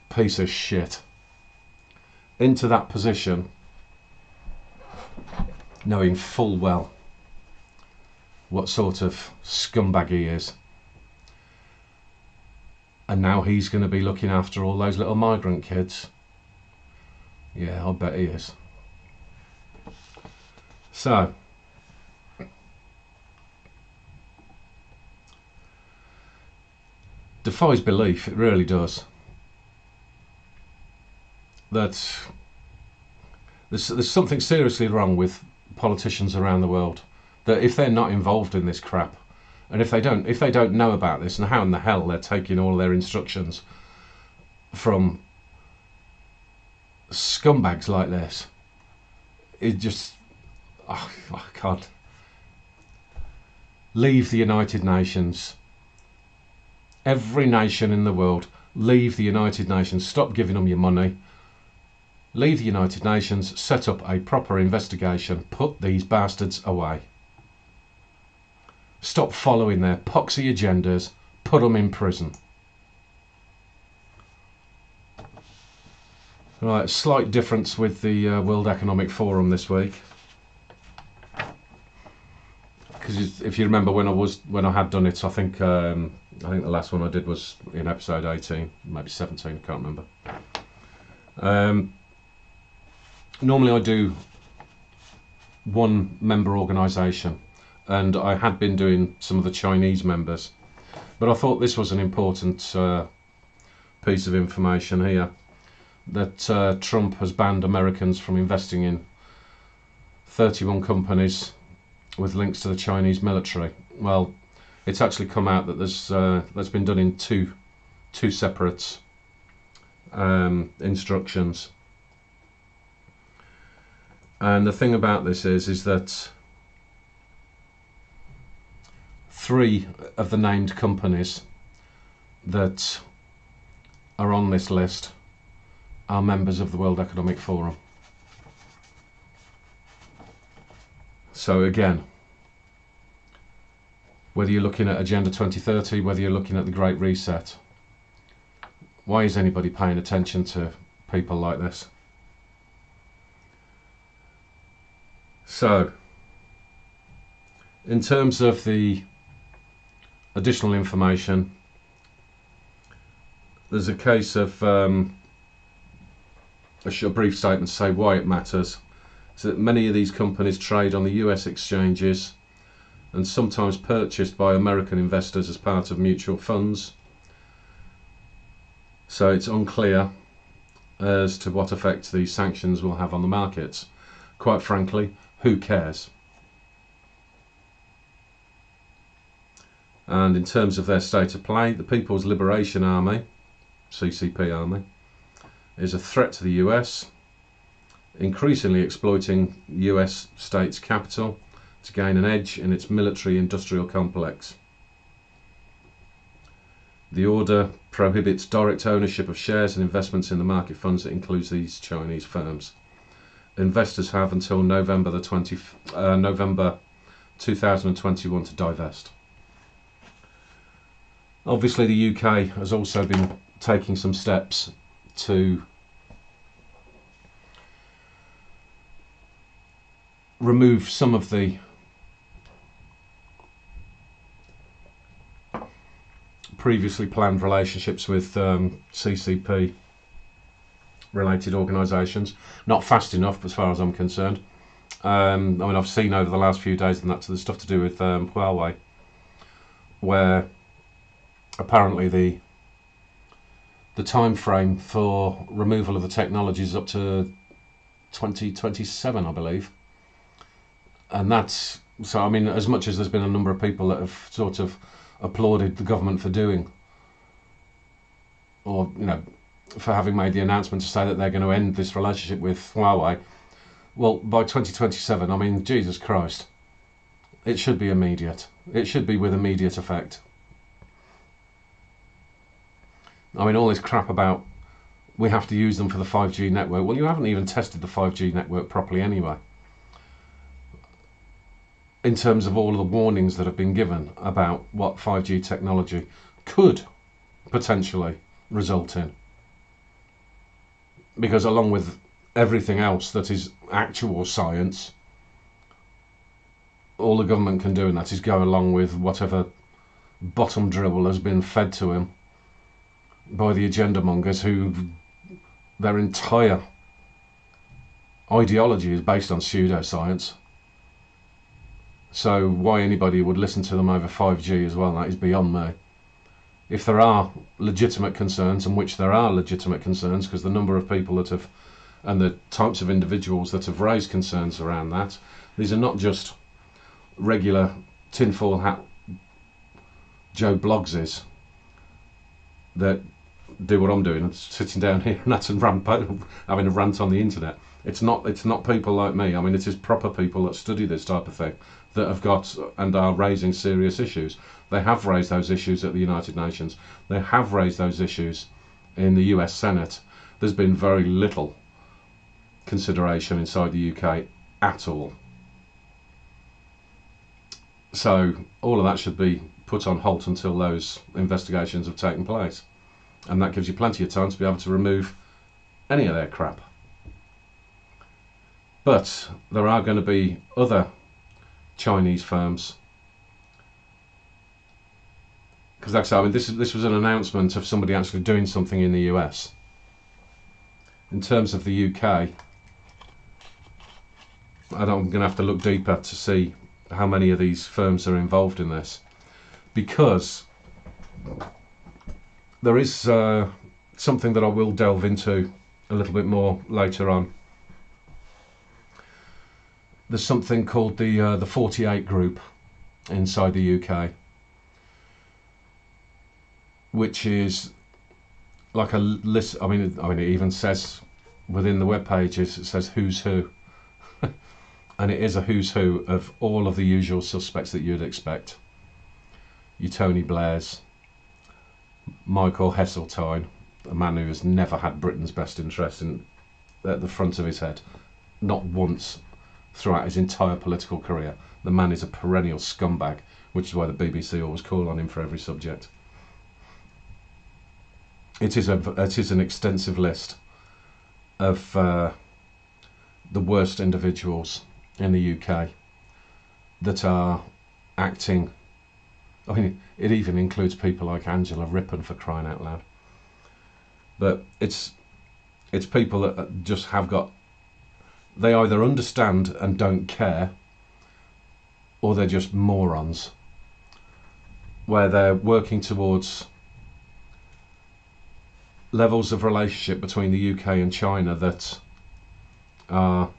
piece of shit into that position, knowing full well what sort of scumbag he is. And now he's going to be looking after all those little migrant kids. Yeah, I'll bet he is. So, defies belief. It really does. That there's something seriously wrong with politicians around the world. That if they're not involved in this crap, and if they don't know about this, and how in the hell they're taking all their instructions from scumbags like this, it just, oh God. Leave the United Nations. Every nation in the world, leave the United Nations. Stop giving them your money. Leave the United Nations. Set up a proper investigation. Put these bastards away. Stop following their poxy agendas. Put them in prison. Right, slight difference with the World Economic Forum this week. Because if you remember when I had done it, I think the last one I did was in episode 18, maybe 17, I can't remember. Normally I do one member organisation, and I had been doing some of the Chinese members, but I thought this was an important piece of information here, that Trump has banned Americans from investing in 31 companies with links to the Chinese military. Well, it's actually come out that that's been done in two separate instructions. And the thing about this is that 3 of the named companies that are on this list are members of the World Economic Forum. So again, whether you're looking at Agenda 2030, whether you're looking at the Great Reset, why is anybody paying attention to people like this? So, in terms of the additional information, there's a case of a brief statement to say why it matters. So that many of these companies trade on the US exchanges and sometimes purchased by American investors as part of mutual funds. So it's unclear as to what effect these sanctions will have on the markets. Quite frankly, who cares? And in terms of their state of play, the People's Liberation Army, CCP Army, is a threat to the US, increasingly exploiting US states' capital to gain an edge in its military-industrial complex. The order prohibits direct ownership of shares and investments in the market funds that includes these Chinese firms. Investors have until November 2021 to divest. Obviously, the UK has also been taking some steps to remove some of the previously planned relationships with CCP related organisations. Not fast enough as far as I'm concerned. I mean, I've seen over the last few days and that's the stuff to do with Huawei, where apparently the time frame for removal of the technology is up to 2027, I believe. And that's, so I mean, as much as there's been a number of people that have sort of applauded the government for doing, or for having made the announcement to say that they're going to end this relationship with Huawei, well, by 2027, I mean, Jesus Christ, it should be immediate. It should be with immediate effect. I mean, all this crap about we have to use them for the 5G network. Well, you haven't even tested the 5G network properly anyway. In terms of all of the warnings that have been given about what 5G technology could potentially result in. Because along with everything else that is actual science, all the government can do in that is go along with whatever bottom dribble has been fed to him by the agenda mongers, who their entire ideology is based on pseudoscience. So why anybody would listen to them over 5G as well, that is beyond me. if there are legitimate concerns, and which there are legitimate concerns, because the number of people that have, and the types of individuals that have raised concerns around that, these are not just regular tinfoil hat Joe Bloggses that do what I'm doing, sitting down here and that's having a rant on the internet. It's not people like me. I mean, it is proper people that study this type of thing, that have got and are raising serious issues. They have raised those issues at the United Nations. They have raised those issues in the US Senate. There's been very little consideration inside the UK at all. So all of that should be put on halt until those investigations have taken place. And that gives you plenty of time to be able to remove any of their crap. But there are going to be other Chinese firms, because like I said, I mean, this was an announcement of somebody actually doing something in the US. In terms of the UK, I'm going to have to look deeper to see how many of these firms are involved in this, because there is something that I will delve into a little bit more later on. There's something called the 48 group inside the UK, which is like a list. I mean, it even says within the web pages, it says who's who, and it is a who's who of all of the usual suspects that you'd expect. Your Tony Blairs, Michael Heseltine, a man who has never had Britain's best interest at the front of his head, not once throughout his entire political career. The man is a perennial scumbag, which is why the BBC always call on him for every subject. It is an extensive list of the worst individuals in the UK that are acting. I mean, it even includes people like Angela Rippon, for crying out loud. But it's people that just have got, they either understand and don't care, or they're just morons, where they're working towards levels of relationship between the UK and China that are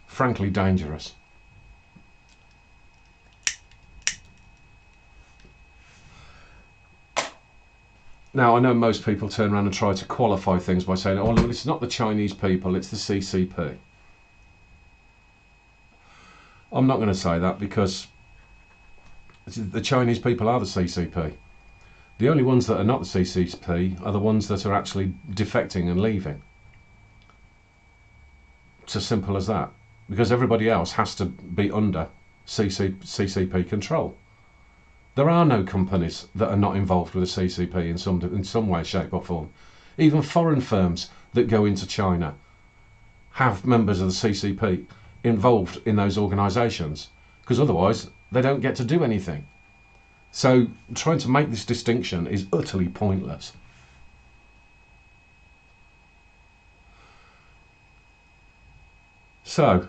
frankly dangerous. Now, I know most people turn around and try to qualify things by saying, oh, look, it's not the Chinese people, it's the CCP. I'm not going to say that, because the Chinese people are the CCP. The only ones that are not the CCP are the ones that are actually defecting and leaving. It's as simple as that. Because everybody else has to be under CCP control. There are no companies that are not involved with the CCP in some way, shape or form. Even foreign firms that go into China have members of the CCP involved in those organisations, because otherwise they don't get to do anything. So trying to make this distinction is utterly pointless. So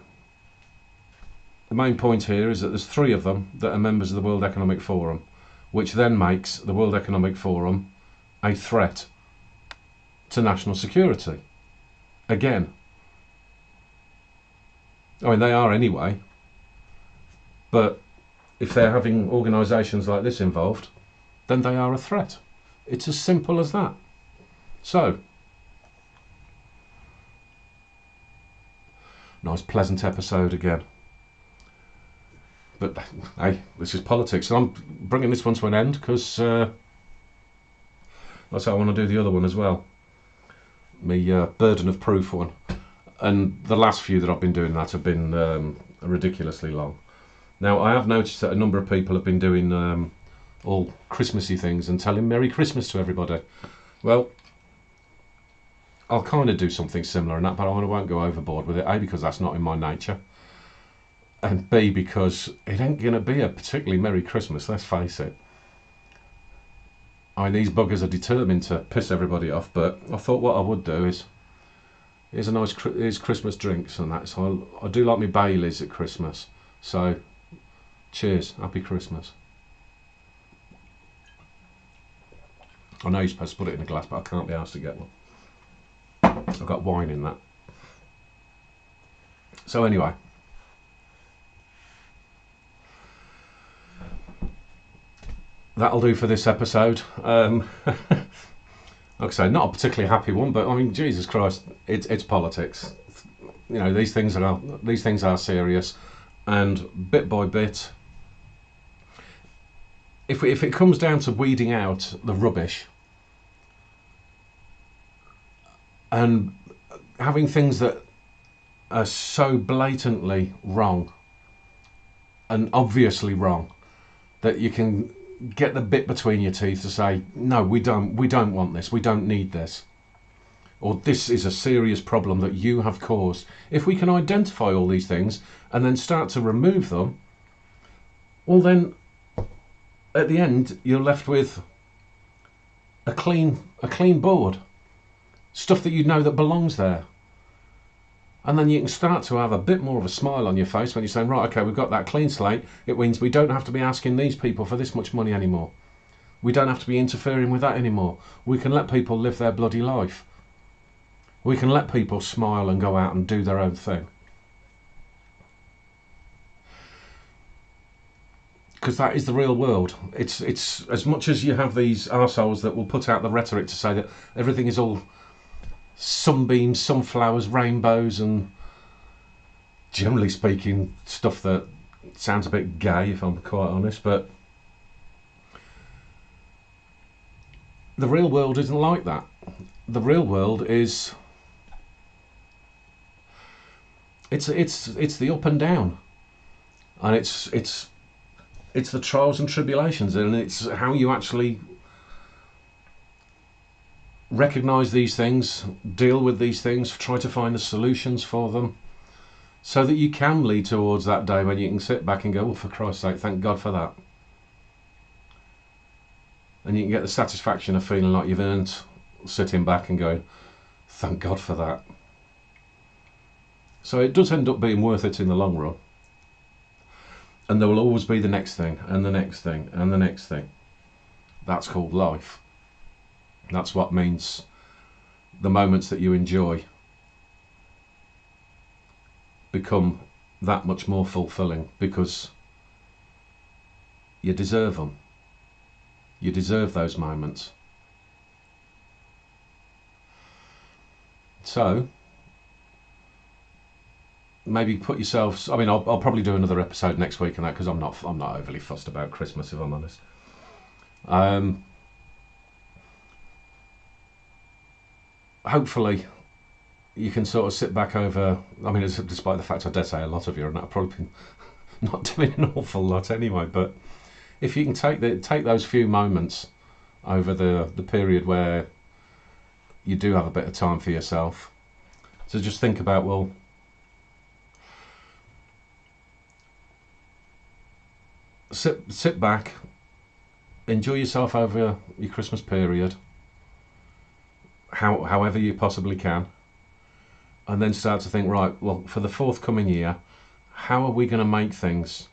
the main point here is that there's 3 of them that are members of the World Economic Forum, which then makes the World Economic Forum a threat to national security. Again, I mean, they are anyway, but if they're having organisations like this involved, then they are a threat. It's as simple as that. So, nice pleasant episode again. But hey, this is politics, and I'm bringing this one to an end because that's how I want to do the other one as well. My burden of proof one. And the last few that I've been doing that have been ridiculously long. Now, I have noticed that a number of people have been doing all Christmassy things and telling Merry Christmas to everybody. Well, I'll kind of do something similar in that, but I won't go overboard with it. A, because that's not in my nature. And B, because it ain't going to be a particularly Merry Christmas, let's face it. I mean, these buggers are determined to piss everybody off, but I thought what I would do is, here's Christmas drinks and that. So I do like my Baileys at Christmas. So, cheers, happy Christmas. I know you're supposed to put it in a glass, but I can't be asked to get one. I've got wine in that. So anyway, that'll do for this episode. Like I say, not a particularly happy one, but I mean, Jesus Christ, it's politics. You know, these things are serious, and bit by bit, if it comes down to weeding out the rubbish and having things that are so blatantly wrong and obviously wrong that you can get the bit between your teeth to say, no, we don't want this, we don't need this, or this is a serious problem that you have caused. If we can identify all these things and then start to remove them, well then at the end you're left with a clean board, stuff that you know that belongs there. And then you can start to have a bit more of a smile on your face when you're saying, right, okay, we've got that clean slate. It means we don't have to be asking these people for this much money anymore. We don't have to be interfering with that anymore. We can let people live their bloody life. We can let people smile and go out and do their own thing. Because that is the real world. It's as much as you have these arseholes that will put out the rhetoric to say that everything is all sunbeams, sunflowers, rainbows, and generally speaking stuff that sounds a bit gay, if I'm quite honest, but the real world isn't like that. The real world is it's the up and down, and it's the trials and tribulations, and it's how you actually recognise these things, deal with these things, try to find the solutions for them, so that you can lead towards that day when you can sit back and go, oh, for Christ's sake, thank God for that. And you can get the satisfaction of feeling like you've earned sitting back and going, thank God for that. So it does end up being worth it in the long run. And there will always be the next thing, and the next thing, and the next thing. That's called life. That's what means the moments that you enjoy become that much more fulfilling, because you deserve them. You deserve those moments. So maybe put yourselves, I mean, I'll probably do another episode next week on that, because I'm not overly fussed about Christmas, if I'm honest. Hopefully you can sort of sit back over, I mean, despite the fact I dare say a lot of you are probably not doing an awful lot anyway, but if you can take those few moments over the period where you do have a bit of time for yourself, to just think about, well, sit back, enjoy yourself over your Christmas period, however you possibly can, and then start to think, right, well, for the forthcoming year, how are we going to make things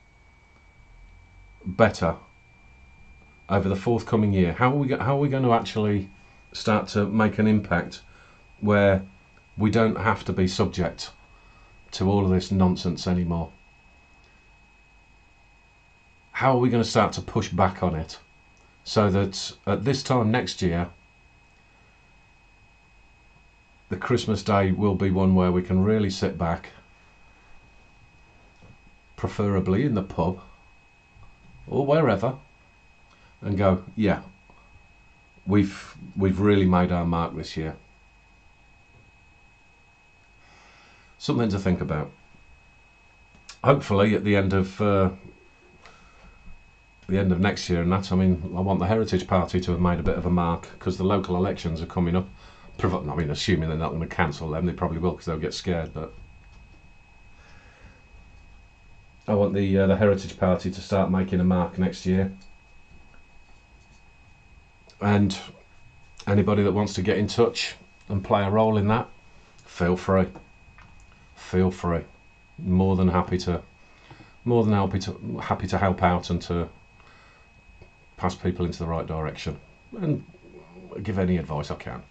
better over the forthcoming year? How are we going to actually start to make an impact where we don't have to be subject to all of this nonsense anymore? How are we going to start to push back on it so that at this time next year, the Christmas day will be one where we can really sit back, preferably in the pub or wherever, and go, yeah, we've really made our mark this year. Something to think about. Hopefully at the end of next year, and that, I mean, I want the Heritage Party to have made a bit of a mark, because the local elections are coming up. I mean, assuming they're not going to cancel them, they probably will, because they'll get scared, but I want the Heritage Party to start making a mark next year. And anybody that wants to get in touch and play a role in that, feel free. Feel free. More than happy to help out and to pass people into the right direction. And give any advice I can.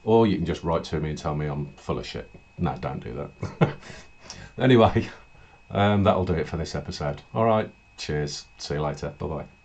Or you can just write to me and tell me I'm full of shit. No, don't do that. Anyway, that'll do it for this episode. All right, cheers. See you later. Bye-bye.